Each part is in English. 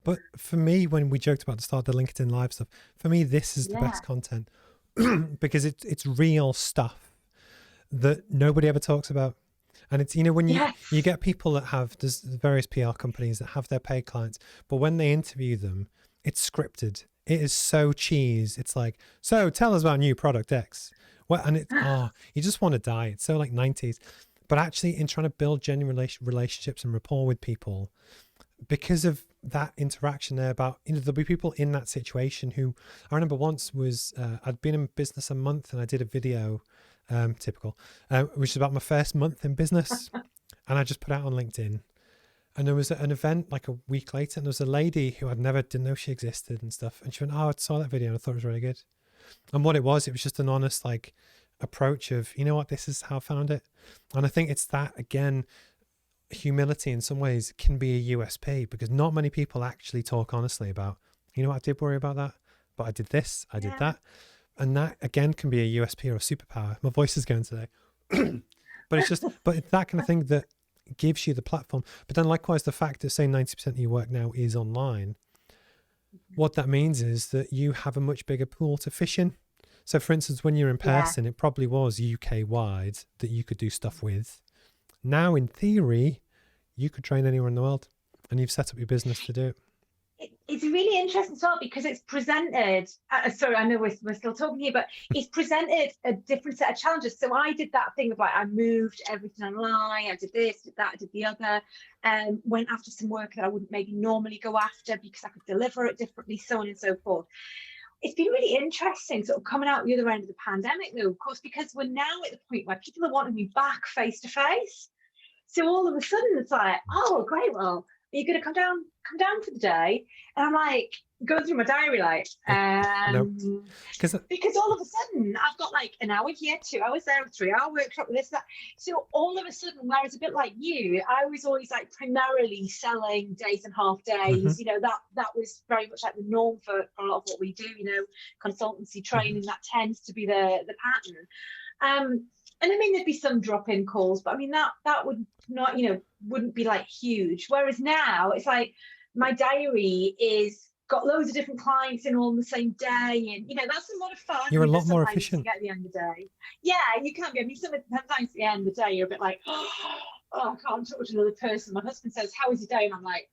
But for me, when we joked about the start, the LinkedIn Live stuff, for me, this is the Yeah. best content because it's real stuff that nobody ever talks about. And it's, when you Yes. get people that there's various PR companies that have their paid clients, but when they interview them, it's scripted. It is so cheese. It's like, so tell us about new product X. Well, and you just want to die. It's so like 90s. But actually, in trying to build genuine relationships and rapport with people, because of that interaction there about, there'll be people in that situation who, I remember once was, I'd been in business a month and I did a video, typical, which is about my first month in business. And I just put out on LinkedIn. And there was an event like a week later, and there was a lady who didn't know she existed and stuff. And she went, "Oh, I saw that video and I thought it was really good." And what it was just an honest like approach of, you know what, this is how I found it. And I think it's that, again, humility in some ways can be a USP, because not many people actually talk honestly about, you know what, I did worry about that, but I did this, I did Yeah. that. And that again can be a USP or a superpower. My voice is going today. But it's that kind of thing that gives you the platform. But then likewise, the fact that say 90% of your work now is online, what that means is that you have a much bigger pool to fish in. So for instance, when you're in Yeah. person, it probably was UK wide that you could do stuff with. Now, in theory, you could train anywhere in the world, and you've set up your business to do it. It's really interesting as well because it's presented. Sorry, I know we're still talking here, but it's presented a different set of challenges. So I did that thing of like I moved everything online. I did this, did that, I did the other, and went after some work that I wouldn't maybe normally go after because I could deliver it differently, so on and so forth. It's been really interesting sort of coming out the other end of the pandemic, though, of course, because we're now at the point where people are wanting to be back face to face. So all of a sudden it's like, oh, great, well, are you going to come down for the day? And I'm like, going through my diary, like, No, because because all of a sudden I've got like an hour here, 2 hours there, a 3 hour workshop, this, that. So all of a sudden, whereas a bit like you, I was always like primarily selling days and half days, that was very much like the norm for a lot of what we do, consultancy training, that tends to be the pattern. And I mean, there'd be some drop-in calls, but I mean that would not, wouldn't be like huge. Whereas now it's like my diary is got loads of different clients in all on the same day, and that's a lot of fun. I you're a mean, lot there's more sometimes you efficient. get at the end of the day, yeah, you can be. I mean, sometimes at the end of the day you're a bit like, oh, I can't talk to another person. My husband says, "How was your day?" And I'm like,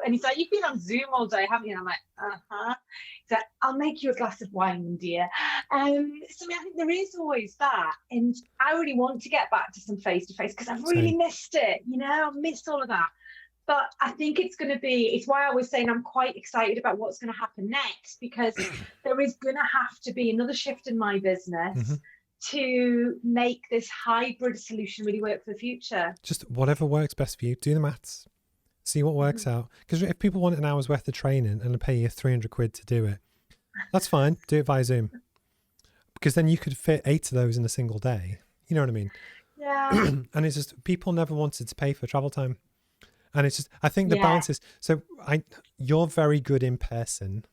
and he's like, "You've been on Zoom all day, haven't you?" And I'm like, "Uh-huh." He's like, "I'll make you a glass of wine, dear." So I mean, I think there is always that, and I really want to get back to some face to face because I've really Same. missed it. I've missed all of that. But I think it's why I was saying I'm quite excited about what's going to happen next, because there is going to have to be another shift in my business to make this hybrid solution really work for the future. Just whatever works best for you. Do the maths. See what works out. Because if people want an hour's worth of training and they pay you 300 quid to do it, that's fine. Do it via Zoom. Because then you could fit 8 of those in a single day. You know what I mean? Yeah. And it's just, people never wanted to pay for travel time. And it's just, I think the Yeah. balance is, you're very good in person.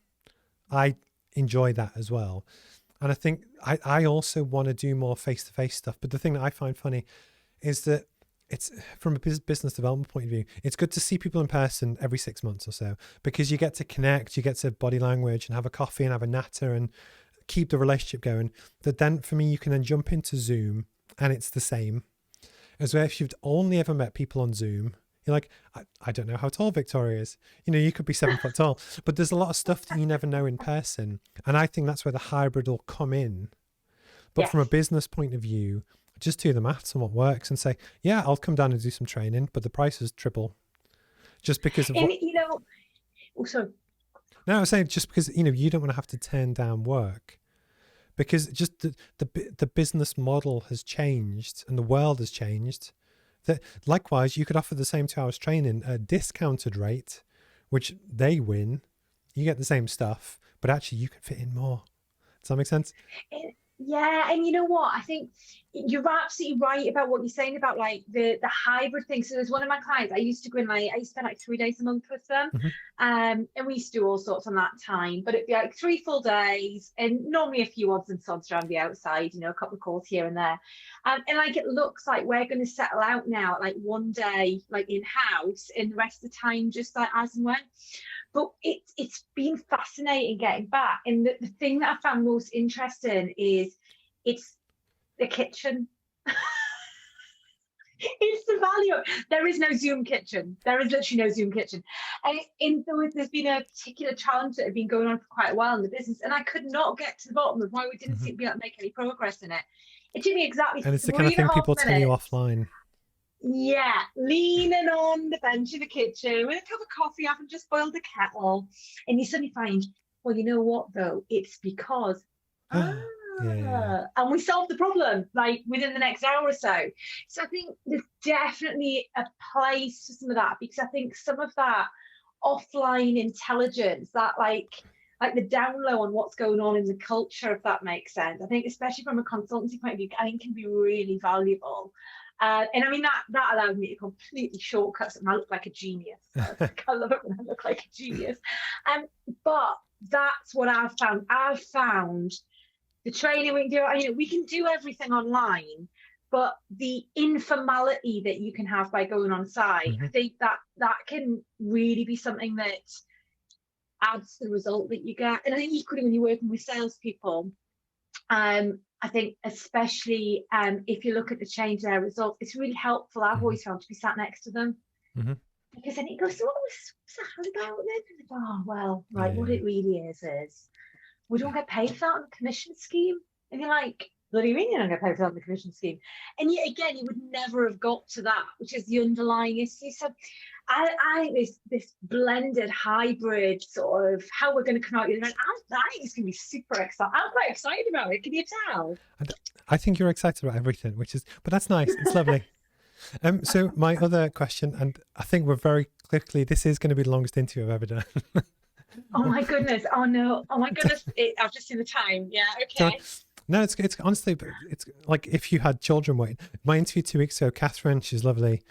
I enjoy that as well. And I think I also want to do more face-to-face stuff. But the thing that I find funny is that it's, from a business development point of view, it's good to see people in person every 6 months or so, because you get to connect, you get to body language and have a coffee and have a natter and keep the relationship going. That then for me, you can then jump into Zoom and it's the same as where if you've only ever met people on Zoom, you're like, I don't know how tall Victoria is. You could be 7 foot tall, but there's a lot of stuff that you never know in person. And I think that's where the hybrid will come in. But from a Yes. business point of view, just do the maths on what works and say, yeah, I'll come down and do some training, but the price is triple. Just because of And what? also, No, I was saying just because, you don't want to have to turn down work, because just the business model has changed and the world has changed. That likewise, you could offer the same 2 hours training at a discounted rate, which they win. You get the same stuff, but actually you can fit in more. Does that make sense? yeah, and you know what? I think you're absolutely right about what you're saying about like the hybrid thing. So there's one of my clients, I used to go in, like, I used to spend like 3 days a month with them. Hmm. And we used to do all sorts on that time, but it'd be like 3 full days and normally a few odds and sods around the outside, you know, a couple of calls here and there. And like, it looks like we're going to settle out now at like 1 day, like in house, and the rest of the time, just like as and when. But it's been fascinating getting back. And the thing that I found most interesting is it's the kitchen. It's the value of, there is no Zoom kitchen. There is literally no Zoom kitchen. And there's been a particular challenge that had been going on for quite a while in the business, and I could not get to the bottom of why we didn't seem to be able to make any progress in it. It took me exactly And it's the 3 kind of and a thing half people tell you minutes. offline. Yeah, leaning on the bench in the kitchen with a cup of coffee. I haven't just boiled the kettle, and you suddenly find, well, you know what though? It's because Yeah. and we solved the problem like within the next hour or so. So I think there's definitely a place for some of that, because I think some of that offline intelligence, that like the down low on what's going on in the culture, if that makes sense, I think especially from a consultancy point of view, I think can be really valuable. And I mean, that allowed me to completely shortcut, and I look like a genius. I love it when I look like a genius. But that's what I've found. I've found the training we can do, you know, we can do everything online, but the informality that you can have by going on site, I think that can really be something that adds to the result that you get. And I think equally when you're working with salespeople, I think especially if you look at the change in their results, it's really helpful, I've always found, to be sat next to them. Because then it goes, so what's that about then? Oh, well, right, what it really is we don't get paid for that on the commission scheme. And you're like, what do you mean you don't get paid for that on the commission scheme? And yet again, you would never have got to that, which is the underlying issue. So I think this blended hybrid sort of how we're going to come out with it, I think it's going to be super exciting. I'm quite excited about it. Can you tell? I think you're excited about everything, but that's nice. It's lovely. So my other question, and I think we're very quickly, this is going to be the longest interview I've ever done. Oh my goodness. Oh no. Oh my goodness. I've just seen the time. Yeah. Okay. No, it's honestly, but it's like if you had children waiting. My interview 2 weeks ago, Catherine, she's lovely,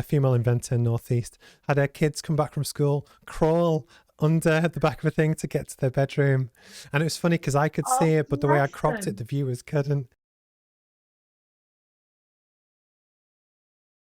female inventor in Northeast, had her kids come back from school, crawl under the back of a thing to get to their bedroom. And it was funny because I could see it, but the way I cropped it, the viewers couldn't.